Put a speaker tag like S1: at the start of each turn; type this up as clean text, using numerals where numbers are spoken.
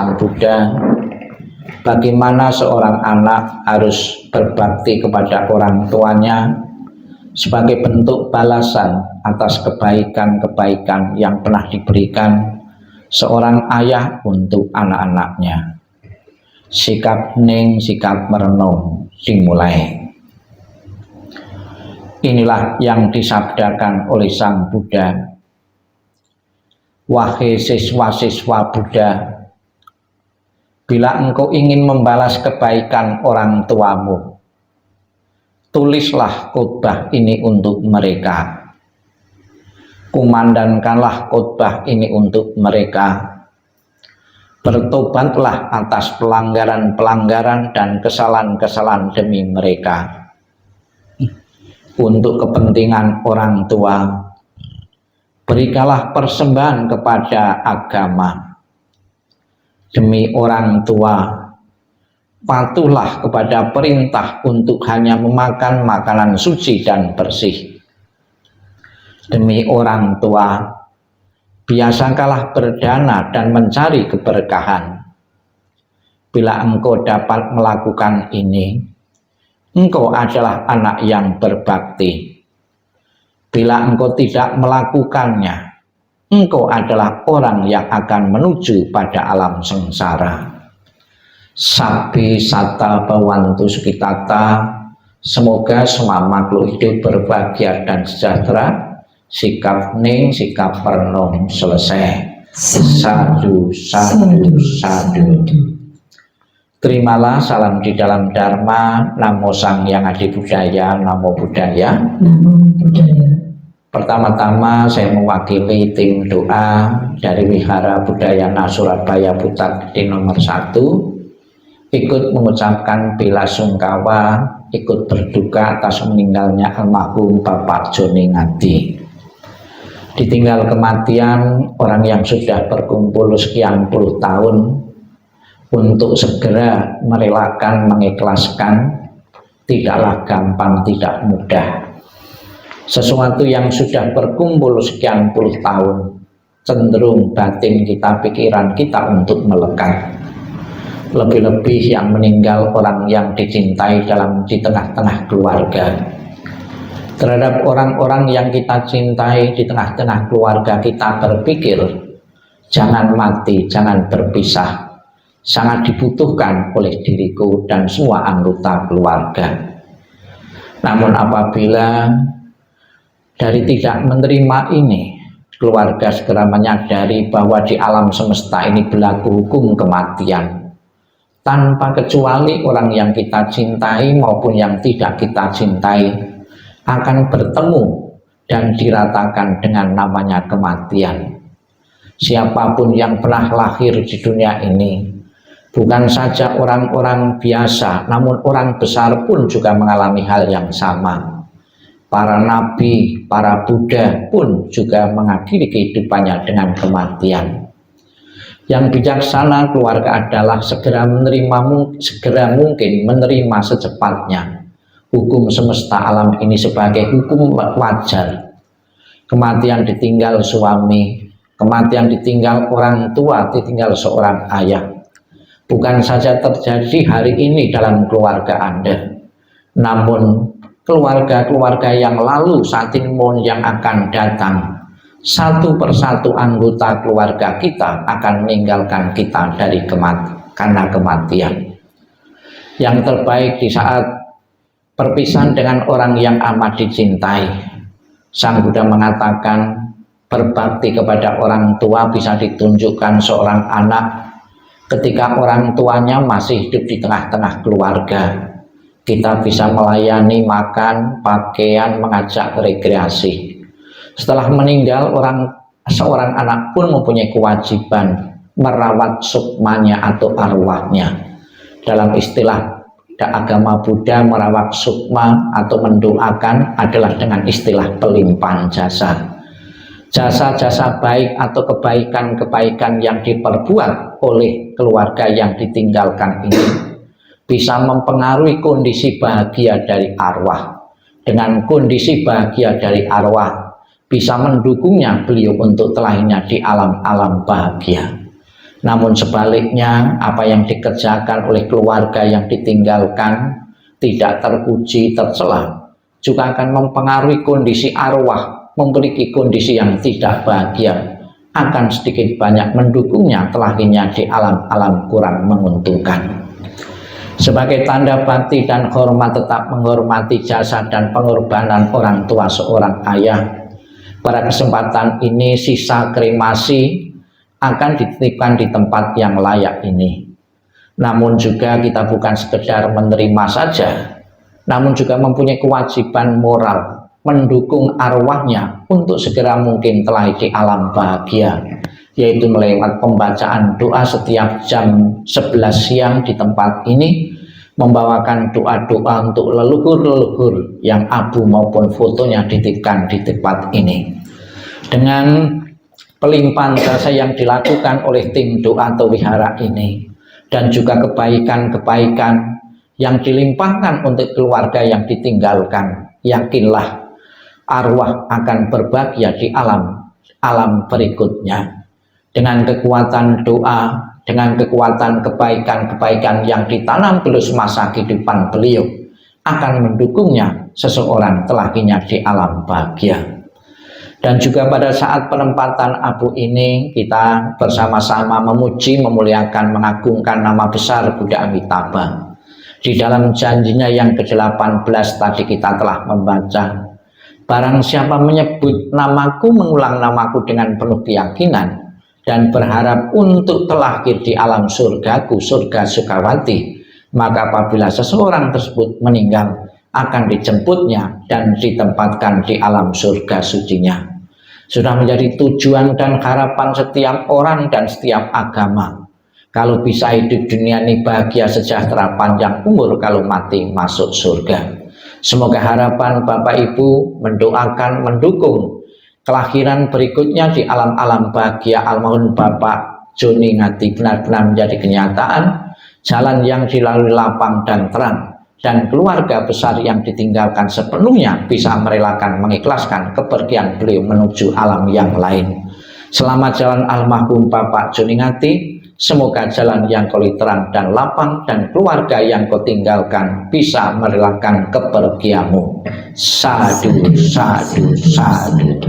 S1: Sang Buddha, bagaimana seorang anak harus berbakti kepada orang tuanya sebagai bentuk balasan atas kebaikan-kebaikan yang pernah diberikan seorang ayah untuk anak-anaknya. Sikap ning, sikap merenung dimulai. Inilah yang disabdakan oleh Sang Buddha. Wahai siswa-siswa Buddha, bila engkau ingin membalas kebaikan orang tuamu, tulislah khotbah ini untuk mereka. Kumandangkanlah khotbah ini untuk mereka. Bertobatlah atas pelanggaran-pelanggaran dan kesalahan-kesalahan demi mereka. Untuk kepentingan orang tua, berikanlah persembahan kepada agama. Demi orang tua, patuhlah kepada perintah untuk hanya memakan makanan suci dan bersih. Demi orang tua, biasakanlah berdana dan mencari keberkahan. Bila engkau dapat melakukan ini, engkau adalah anak yang berbakti. Bila engkau tidak melakukannya, engkau adalah orang yang akan menuju pada alam sengsara. Sabbi satta bhavantu sukhitata. Semoga semua makhluk hidup berbahagia dan sejahtera. Sikap ning, sikap merenung selesai. Sadu, sadu, sadu. Terimalah salam di dalam Dharma. Namo Sang Hyang Adi Budaya, Namo Buddhaya.
S2: Namo Buddhaya.
S1: Pertama-tama saya mewakili tim doa dari Wihara Budayana Surabaya Putat di nomor 1, ikut mengucapkan bela sungkawa, ikut berduka atas meninggalnya almarhum Bapak Joni Ngadi. Ditinggal kematian orang yang sudah berkumpul sekian puluh tahun untuk segera merelakan, mengikhlaskan, tidaklah gampang, tidak mudah. Sesuatu yang sudah berkumpul sekian puluh tahun, cenderung batin kita, pikiran kita untuk melekat. Lebih-lebih yang meninggal orang yang dicintai di tengah-tengah keluarga. Terhadap orang-orang yang kita cintai di tengah-tengah keluarga, kita berpikir, jangan mati, jangan berpisah. Sangat dibutuhkan oleh diriku dan semua anggota keluarga. Namun apabila dari tidak menerima ini, keluarga segera menyadari bahwa di alam semesta ini berlaku hukum kematian. Tanpa kecuali orang yang kita cintai maupun yang tidak kita cintai akan bertemu dan diratakan dengan namanya kematian. Siapapun yang pernah lahir di dunia ini, bukan saja orang-orang biasa, namun orang besar pun juga mengalami hal yang sama. Para nabi, para Buddha pun juga mengakhiri kehidupannya dengan kematian. Yang bijaksana keluarga adalah segera mungkin menerima secepatnya hukum semesta alam ini sebagai hukum wajar. Kematian ditinggal suami, kematian ditinggal orang tua, ditinggal seorang ayah, bukan saja terjadi hari ini dalam keluarga Anda, namun keluarga-keluarga yang lalu saat ini yang akan datang, satu persatu anggota keluarga kita akan meninggalkan kita karena kematian. Yang terbaik di saat perpisahan dengan orang yang amat dicintai, Sang Buddha mengatakan berbakti kepada orang tua bisa ditunjukkan seorang anak ketika orang tuanya masih hidup di tengah-tengah keluarga. Kita bisa melayani makan, pakaian, mengajak rekreasi. Setelah meninggal, seorang anak pun mempunyai kewajiban merawat sukmanya atau arwahnya. Dalam istilah agama Buddha, merawat sukma atau mendoakan adalah dengan istilah pelimpahan jasa. Jasa-jasa baik atau kebaikan-kebaikan yang diperbuat oleh keluarga yang ditinggalkan ini bisa mempengaruhi kondisi bahagia dari arwah. Dengan kondisi bahagia dari arwah bisa mendukungnya beliau untuk terlahirnya di alam-alam bahagia. Namun sebaliknya, apa yang dikerjakan oleh keluarga yang ditinggalkan tidak terpuji, tercela, juga akan mempengaruhi kondisi arwah, memiliki kondisi yang tidak bahagia, akan sedikit banyak mendukungnya telakinya di alam-alam kurang menguntungkan. Sebagai tanda bakti dan hormat, tetap menghormati jasa dan pengorbanan orang tua seorang ayah. Pada kesempatan ini sisa kremasi akan dititipkan di tempat yang layak ini. Namun juga kita bukan sekedar menerima saja, namun juga mempunyai kewajiban moral mendukung arwahnya untuk segera mungkin telah di alam bahagia, yaitu melewat pembacaan doa setiap jam 11 siang di tempat ini, membawakan doa-doa untuk leluhur-leluhur yang abu maupun fotonya dititipkan di tempat ini. Dengan pelimpahan jasa yang dilakukan oleh tim doa atau wihara ini, dan juga kebaikan-kebaikan yang dilimpahkan untuk keluarga yang ditinggalkan, yakinlah arwah akan berbahagia di alam berikutnya. Dengan kekuatan doa, dengan kekuatan kebaikan-kebaikan yang ditanam terus masa kehidupan beliau, akan mendukungnya seseorang telakinya di alam bahagia. Dan juga pada saat penempatan abu ini, kita bersama-sama memuji, memuliakan, mengagungkan nama besar Buddha Amitabha. Di dalam janjinya yang ke-18 tadi kita telah membaca, barang siapa menyebut namaku, mengulang namaku dengan penuh keyakinan, dan berharap untuk terlahir di alam surgaku, surga Sukawati, maka apabila seseorang tersebut meninggal, akan dijemputnya dan ditempatkan di alam surga sucinya. Sudah menjadi tujuan dan harapan setiap orang dan setiap agama. Kalau bisa hidup dunia ini bahagia, sejahtera, panjang umur, kalau mati masuk surga. Semoga harapan Bapak Ibu mendoakan, mendukung kelahiran berikutnya di alam-alam bahagia almarhum Bapak Joni Ngati benar-benar menjadi kenyataan, jalan yang dilalui lapang dan terang, dan keluarga besar yang ditinggalkan sepenuhnya bisa merelakan, mengikhlaskan kepergian beliau menuju alam yang lain. Selamat jalan almarhum Bapak Joni Ngati. Semoga jalan yang kau terang dan lapang, dan keluarga yang kau tinggalkan bisa merelakan kepergianmu. Sadu, sadu, sadu.